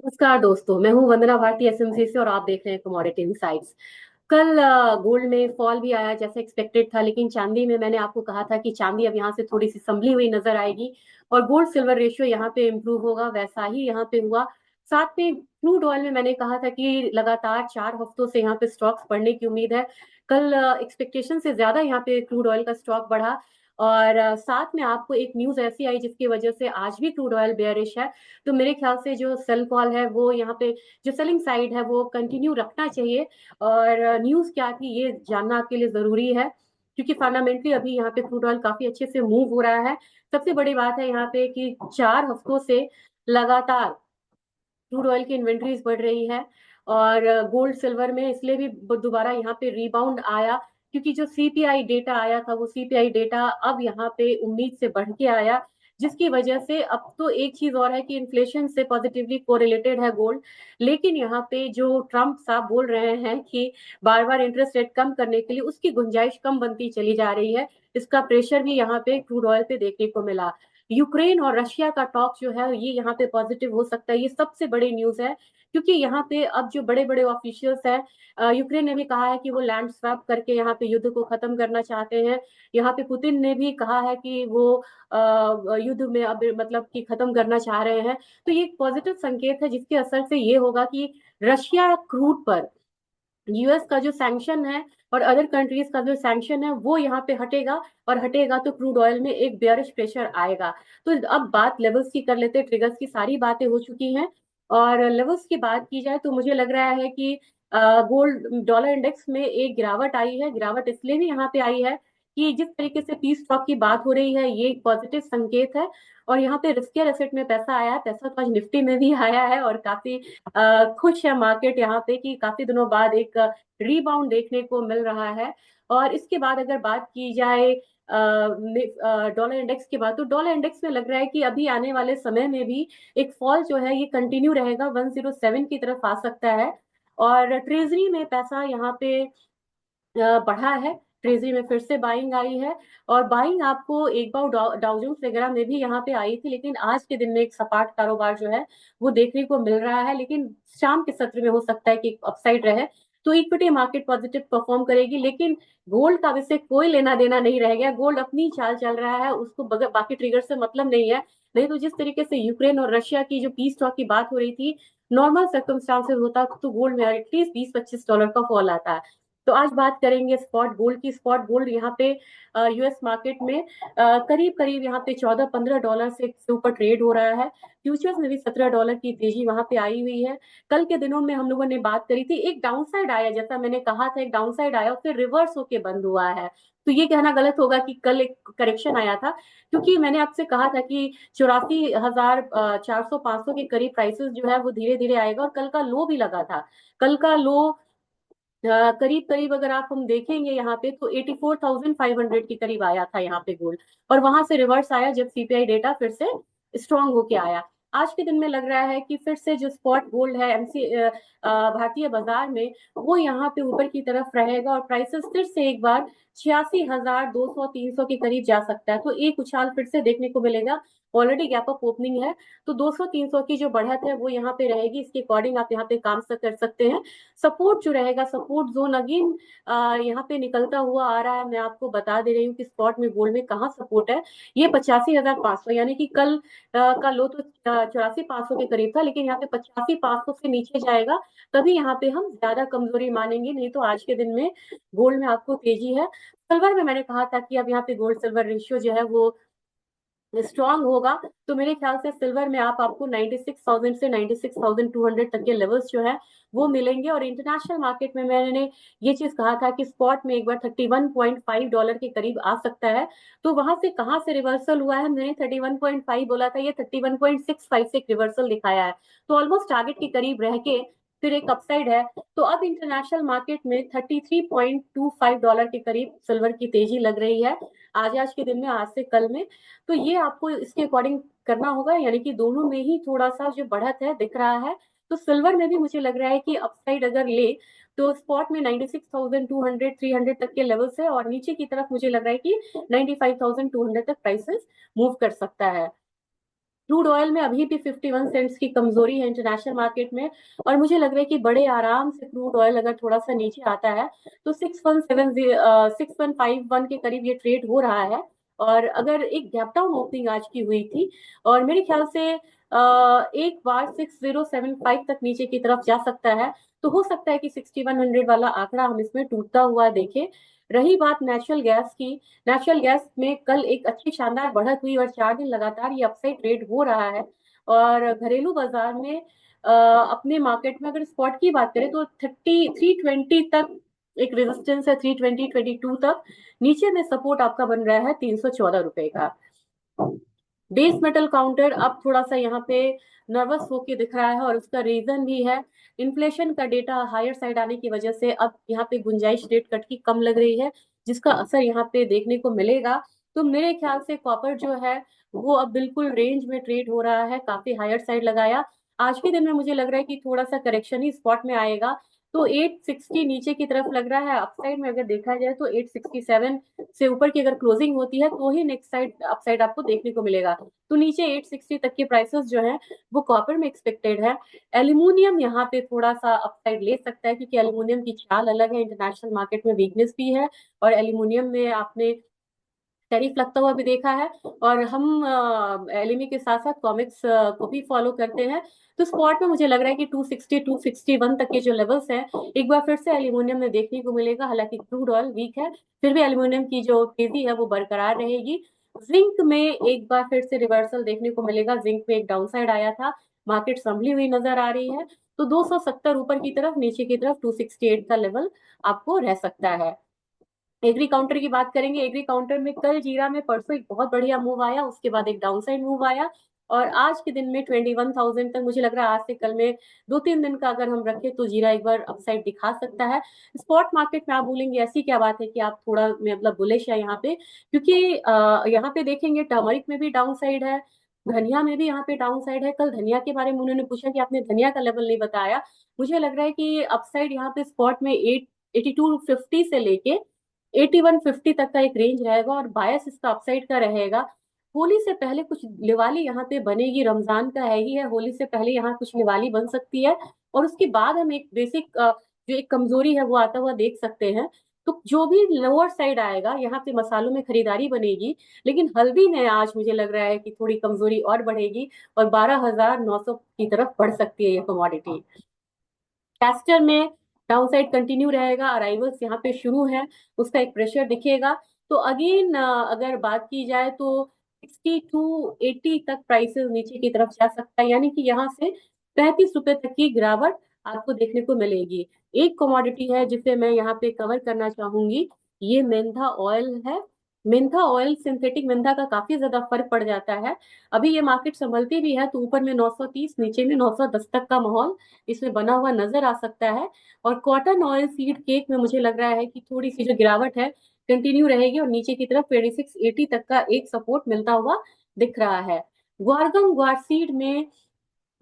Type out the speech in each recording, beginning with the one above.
नमस्कार दोस्तों, मैं हूं वंदना भारती एसएमसी से और आप देख रहे हैं कमोडिटी इनसाइट्स। कल गोल्ड में फॉल भी आया जैसे एक्सपेक्टेड था, लेकिन चांदी में मैंने आपको कहा था कि चांदी अब यहाँ से थोड़ी सी संभली हुई नजर आएगी और गोल्ड सिल्वर रेशियो यहाँ पे इम्प्रूव होगा, वैसा ही यहाँ पे हुआ। साथ में क्रूड ऑयल में मैंने कहा था कि लगातार 4 हफ्तों से यहाँ पे स्टॉक्स बढ़ने की उम्मीद है। कल एक्सपेक्टेशन से ज्यादा यहाँ पे क्रूड ऑयल का स्टॉक बढ़ा और साथ में आपको एक न्यूज ऐसी आई जिसकी वजह से आज भी क्रूड ऑयल बेयरिश है। तो मेरे ख्याल से जो सेल कॉल है वो यहाँ पे, जो सेलिंग साइड है वो कंटिन्यू रखना चाहिए। और न्यूज क्या थी ये जानना आपके लिए जरूरी है, क्योंकि फंडामेंटली अभी यहाँ पे क्रूड ऑयल काफी अच्छे से मूव हो रहा है। सबसे बड़ी बात है यहाँ पे कि 4 हफ्तों से लगातार क्रूड ऑयल की इन्वेंट्रीज बढ़ रही है। और गोल्ड सिल्वर में इसलिए भी दोबारा यहाँ पे रिबाउंड आया, क्योंकि जो सीपीआई डेटा आया था वो सीपीआई डेटा अब यहाँ पे उम्मीद से बढ़ के आया, जिसकी वजह से अब तो एक चीज और है कि इन्फ्लेशन से पॉजिटिवली कोरिलेटेड है गोल्ड। लेकिन यहाँ पे जो ट्रम्प साहब बोल रहे हैं कि बार बार इंटरेस्ट रेट कम करने के लिए उसकी गुंजाइश कम बनती चली जा रही है, इसका प्रेशर भी यहाँ पे क्रूड ऑयल पे देखने को मिला। यूक्रेन और रशिया का टॉक जो है ये यहाँ पे पॉजिटिव हो सकता है, ये सबसे बड़ी न्यूज है। क्योंकि यहाँ पे अब जो बड़े बड़े ऑफिशियल्स हैं, यूक्रेन ने भी कहा है कि वो लैंड स्वैप करके यहाँ पे युद्ध को खत्म करना चाहते हैं। यहाँ पे पुतिन ने भी कहा है कि वो युद्ध में अब मतलब कि खत्म करना चाह रहे हैं। तो ये एक पॉजिटिव संकेत है जिसके असर से ये होगा कि रशिया क्रूड पर यूएस का जो सैंक्शन है और अदर कंट्रीज का जो सैंक्शन है वो यहाँ पे हटेगा, और हटेगा तो क्रूड ऑयल में एक बेयरिश प्रेशर आएगा। तो अब बात लेवल्स की कर लेते हैं, ट्रिगर्स की सारी बातें हो चुकी हैं। और लेवल्स की बात की जाए तो मुझे लग रहा है कि गोल्ड डॉलर इंडेक्स में एक गिरावट आई है। गिरावट इसलिए भी यहाँ पे आई है कि जिस तरीके से पीस स्टॉक की बात हो रही है ये एक पॉजिटिव संकेत है। और यहाँ पे रिस्कियर एसेट में पैसा आया है, पैसा तो आज निफ्टी में भी आया है और काफी खुश है मार्केट यहाँ पे कि काफी दिनों बाद एक रीबाउंड देखने को मिल रहा है। और इसके बाद अगर बात की जाए डॉलर इंडेक्स की बात, तो डॉलर इंडेक्स में लग रहा है कि अभी आने वाले समय में भी एक फॉल जो है ये कंटिन्यू रहेगा, 107 की तरफ आ सकता है। और ट्रेजरी में पैसा यहाँ पे बढ़ा है, ट्रेजरी में फिर से बाइंग आई है। और बाइंग आपको एक बार डाउजोन्स वगैरह में भी यहाँ पे आई थी, लेकिन आज के दिन में एक सपाट कारोबार जो है वो देखने को मिल रहा है। लेकिन शाम के सत्र में हो सकता है कि अपसाइड रहे, तो इक्विटी मार्केट पॉजिटिव परफॉर्म करेगी। लेकिन गोल्ड का इससे कोई लेना देना नहीं रह गया, गोल्ड अपनी चाल चल रहा है, उसको बाकी ट्रिगर से मतलब नहीं है। नहीं तो जिस तरीके से यूक्रेन और रशिया की जो पीस टॉक की बात हो रही थी, नॉर्मल सर्कमस्टांसेस होता तो गोल्ड में एटलीस्ट 20-25 डॉलर का फॉल आता है। तो आज बात करेंगे स्पॉट गोल्ड की। स्पॉट गोल्ड यहाँ पे यूएस मार्केट में करीब करीब यहाँ पे 14-15 डॉलर से ऊपर ट्रेड हो रहा है। फ्यूचर्स में भी 17 डॉलर की तेजी वहां पे आई हुई है। कल के दिनों में हम लोगों ने बात करी थी, एक डाउनसाइड आया, जैसा मैंने कहा था, एक डाउनसाइड आया और फिर रिवर्स होके बंद हुआ है। तो ये कहना गलत होगा कि कल एक करेक्शन आया था, क्योंकि मैंने आपसे कहा था कि 84,400-500 के करीब प्राइसेस जो है वो धीरे धीरे आएगा। और कल का लो भी लगा था। कल का लो करीब करीब अगर आप हम देखेंगे यहाँ पे तो 84,500 के करीब आया था यहाँ पे गोल्ड। और वहां से रिवर्स आया जब सीपीआई डेटा फिर से स्ट्रांग होके आया। आज के दिन में लग रहा है कि फिर से जो स्पॉट गोल्ड है भारतीय बाजार में, वो यहाँ पे ऊपर की तरफ रहेगा और प्राइसेस फिर से एक बार 86,200-300 के करीब जा सकता है। तो एक उछाल फिर से देखने को मिलेगा। ऑलरेडी गैप अप ओपनिंग है, तो 200-300 की जो बढ़त है वो यहाँ पे रहेगी, इसके अकॉर्डिंग आप यहाँ पे काम कर सकते हैं। सपोर्ट जो रहेगा, सपोर्ट जोन अगेन यहाँ पे निकलता हुआ आ रहा है। मैं आपको बता दे रही हूँ कि स्पॉट में गोल्ड में कहाँ सपोर्ट है। ये 85,500, यानी कि कल का लो तो 84,500 के करीब था, लेकिन यहाँ पे 85,500 से नीचे जाएगा तभी यहाँ पे हम ज्यादा कमजोरी मानेंगे। नहीं तो आज के दिन में गोल्ड में आपको तेजी है। सिल्वर में मैंने कहा था कि अब यहाँ पे गोल्ड सिल्वर रेशियो जो है वो स्ट्रांग होगा। तो मेरे ख्याल से सिल्वर में आपको 96,000 से 96,200 तक के लेवल्स जो है वो मिलेंगे। और इंटरनेशनल मार्केट में मैंने ये चीज कहा था कि स्पॉट में एक बार 31.5 डॉलर के करीब आ सकता है। तो वहां से कहाँ से रिवर्सल हुआ है, मैंने 31.5 बोला था, ये 31.65 से एक रिवर्सल दिखाया है। तो ऑलमोस्ट टारगेट के करीब रह के फिर एक अपसाइड है। तो अब इंटरनेशनल मार्केट में 33.25 डॉलर के करीब सिल्वर की तेजी लग रही है आज के दिन में, आज से कल में। तो ये आपको इसके अकॉर्डिंग करना होगा, यानी कि दोनों में ही थोड़ा सा जो बढ़त है दिख रहा है। तो सिल्वर में भी मुझे लग रहा है कि अपसाइड अगर ले तो स्पॉट में 96,200-300 तक के लेवल्स है, और नीचे की तरफ मुझे लग रहा है कि 95,200 तक प्राइसेस मूव कर सकता है। क्रूड ऑयल में अभी भी 51 सेंट्स की कमजोरी है इंटरनेशनल मार्केट में। और मुझे लग रहा है कि बड़े आराम से क्रूड ऑयल अगर थोड़ा सा नीचे आता है तो 6151 के करीब ये ट्रेड हो रहा है। और अगर एक गैप डाउन ओपनिंग आज की हुई थी, और मेरे ख्याल से एक बार 6075 तक नीचे की तरफ जा सकता है। तो हो सकता है कि 6100 वाला आंकड़ा हम इसमें टूटता हुआ देखें। रही बात नेचुरल गैस की, नेचुरल गैस में कल एक अच्छी शानदार बढ़त हुई और 4 दिन लगातार ये अपसाइड ट्रेड हो रहा है। और घरेलू बाजार में अपने मार्केट में अगर स्पॉट की बात करें तो 320 तक एक रेजिस्टेंस है, 320-22 तक। नीचे में सपोर्ट आपका बन रहा है 314 रुपए का। बेस मेटल काउंटर अब थोड़ा सा यहाँ पे नर्वस होके दिख रहा है, और उसका रीजन भी है इन्फ्लेशन का डेटा हायर साइड आने की वजह से अब यहाँ पे गुंजाइश रेट कट की कम लग रही है, जिसका असर यहाँ पे देखने को मिलेगा। तो मेरे ख्याल से कॉपर जो है वो अब बिल्कुल रेंज में ट्रेड हो रहा है, काफी हायर साइड लगाया। आज के दिन में मुझे लग रहा है कि थोड़ा सा करेक्शन ही स्पॉट में आएगा। तो 860 नीचे की तरफ लग रहा है। अपसाइड में अगर देखा जाए तो 867 से ऊपर की अगर क्लोजिंग होती है तो ही नेक्स्ट साइड अपसाइड आपको देखने को मिलेगा। तो नीचे 860 तक के प्राइसेस जो हैं वो कॉपर में एक्सपेक्टेड है। एल्यूमिनियम यहाँ पे थोड़ा सा अपसाइड ले सकता है, क्योंकि एल्यूमिनियम की चाल अलग है, इंटरनेशनल मार्केट में वीकनेस भी है। और एल्यूमिनियम में आपने टैरिफ लगता हुआ भी देखा है। और हम एलएमई के साथ साथ कॉमिक्स को भी फॉलो करते हैं। तो स्पॉट में मुझे लग रहा है कि 260 261 तक के जो लेवल्स हैं एक बार फिर से एल्यूमिनियम में देखने को मिलेगा। हालांकि क्रूड ऑयल वीक है, फिर भी एल्यूमिनियम की जो तेजी है वो बरकरार रहेगी। जिंक में एक बार फिर से रिवर्सल देखने को मिलेगा। जिंक में एक डाउनसाइड आया था, मार्केट संभली हुई नजर आ रही है। तो 270 ऊपर की तरफ, नीचे की तरफ 268 का लेवल आपको रह सकता है। एग्री काउंटर की बात करेंगे। एग्री काउंटर में कल जीरा में परसों एक बहुत बढ़िया मूव आया, उसके बाद एक डाउनसाइड मूव आया। और आज के दिन में 21,000 तक मुझे लग रहा है आज से कल में 2-3 दिन का अगर हम रखें तो जीरा एक बार अपसाइड दिखा सकता है। स्पॉट मार्केट में आप बोलेंगे ऐसी क्या बात है कि आप थोड़ा मतलब बुलिश है यहाँ पे, क्योंकि यहाँ पे देखेंगे टर्मरिक में भी डाउन साइड है, धनिया में भी यहाँ पे डाउन साइड है। कल धनिया के बारे में उन्होंने पूछा कि आपने धनिया का लेवल नहीं बताया। मुझे लग रहा है कि अपसाइड यहाँ पे स्पॉट में 8250 से लेके 8150 तक का एक रेंज रहेगा, और बायस इसका अपसाइड का रहेगा। होली से पहले कुछ दिवाली यहाँ पे बनेगी, रमजान का है ही है, होली से पहले यहाँ कुछ दिवाली बन सकती है। और उसके बाद हम एक बेसिक जो एक कमजोरी है वो आता हुआ देख सकते हैं। तो जो भी लोअर साइड आएगा यहाँ पे मसालों में खरीदारी बनेगी। लेकिन हल्दी में आज मुझे लग रहा है कि थोड़ी कमजोरी और बढ़ेगी, और 12,900 की तरफ बढ़ सकती है ये कमोडिटी। कैस्टर में डाउनसाइड कंटिन्यू रहेगा, अराइवल्स यहाँ पे शुरू है, उसका एक प्रेशर दिखेगा। तो अगेन अगर बात की जाए तो 60 to 80 तक प्राइसेस नीचे की तरफ जा सकता है, यानी कि यहाँ से 35 रुपए तक की गिरावट आपको देखने को मिलेगी। एक कमोडिटी है जिसे मैं यहाँ पे कवर करना चाहूंगी, ये मेंथा ऑयल है। मेंथा ऑयल, सिंथेटिक मेंथा का काफी ज्यादा फर्क पड़ जाता है। अभी ये मार्केट संभलती भी है तो ऊपर में 930, नीचे में 910 तक का माहौल इसमें बना हुआ नजर आ सकता है। और कॉटन ऑयल सीड केक में मुझे लग रहा है कि थोड़ी सी जो गिरावट है कंटिन्यू रहेगी, और नीचे की तरफ 2680 तक का एक सपोर्ट मिलता हुआ दिख रहा है। ग्वारगम ग्वारसीड में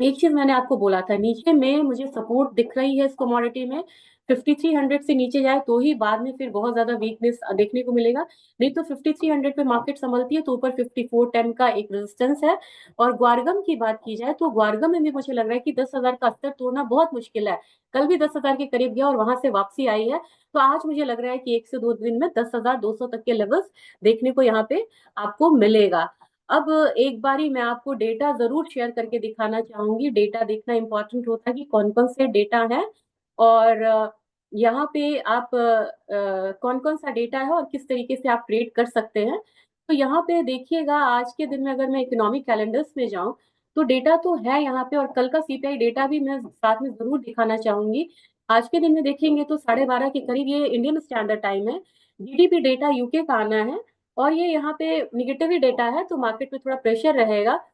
एक चीज मैंने आपको बोला था, नीचे में मुझे सपोर्ट दिख रही है इस कमोडिटी में। 5300 से नीचे जाए तो ही बाद में फिर बहुत ज्यादा वीकनेस देखने को मिलेगा। नहीं तो 5300 पे मार्केट संभलती है तो ऊपर 5410 का एक रेजिस्टेंस है। और ग्वारगम की बात की जाए तो ग्वारगम में भी मुझे लग रहा है कि 10,000 का स्तर तोड़ना बहुत मुश्किल है। कल भी 10,000 के करीब गया और वहां से वापसी आई है। तो आज मुझे लग रहा है कि 1 से 2 दिन में 10,200 तक के लेवल्स देखने को यहाँ पे आपको मिलेगा। अब एक बारी मैं आपको डेटा जरूर शेयर करके दिखाना चाहूंगी। डेटा देखना इंपॉर्टेंट होता है कि कौन कौन से डेटा है, और यहाँ पे आप कौन कौन सा डेटा है और किस तरीके से आप ट्रेड कर सकते हैं। तो यहाँ पे देखिएगा, आज के दिन में अगर मैं इकोनॉमिक कैलेंडर्स में जाऊं तो डेटा तो है यहाँ पे, और कल का सीपीआई डेटा भी मैं साथ में जरूर दिखाना चाहूंगी। आज के दिन में देखेंगे तो 12:30 के करीब, ये इंडियन स्टैंडर्ड टाइम है, जीडीपी डेटा यूके का आना है। और ये यहाँ पे निगेटिव ही डेटा है तो मार्केट में थोड़ा प्रेशर रहेगा।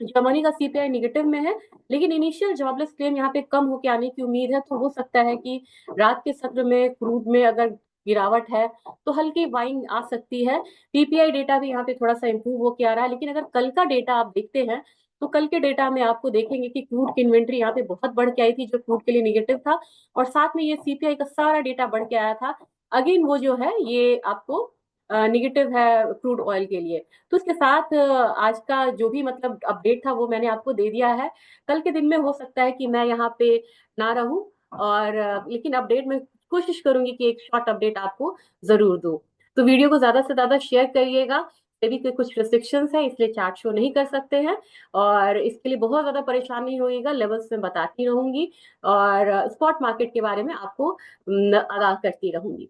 जर्मनी का सीपीआई निगेटिव में है, लेकिन इनिशियल जॉबलेस क्लेम यहाँ पे कम होके आने की उम्मीद है। तो हो सकता है कि रात के सत्र में क्रूड में अगर गिरावट है तो हल्की बाइंग आ सकती है। पीपीआई डेटा भी यहाँ पे थोड़ा सा इंप्रूव होके आ रहा है। लेकिन अगर कल का डेटा आप देखते हैं तो कल के डेटा में आपको देखेंगे कि क्रूड की इन्वेंट्री यहाँ पे बहुत बढ़ के आई थी, जो क्रूड के लिए निगेटिव था। और साथ में ये सीपीआई का सारा डेटा बढ़ के आया था। अगेन वो जो है ये आपको निगेटिव है क्रूड ऑयल के लिए। तो उसके साथ आज का जो भी मतलब अपडेट था वो मैंने आपको दे दिया है। कल के दिन में हो सकता है कि मैं यहाँ पे ना रहूं, और लेकिन अपडेट में कोशिश करूंगी कि एक शॉर्ट अपडेट आपको जरूर दूं। तो वीडियो को ज्यादा से ज्यादा शेयर करिएगा। भी कुछ रिस्ट्रिक्शंस है, इसलिए चार्ट शो नहीं कर सकते हैं, और इसके लिए बहुत ज्यादा परेशान नहीं होइएगा, लेवल्स में बताती रहूंगी और स्पॉट मार्केट के बारे में आपको आगाह करती रहूंगी।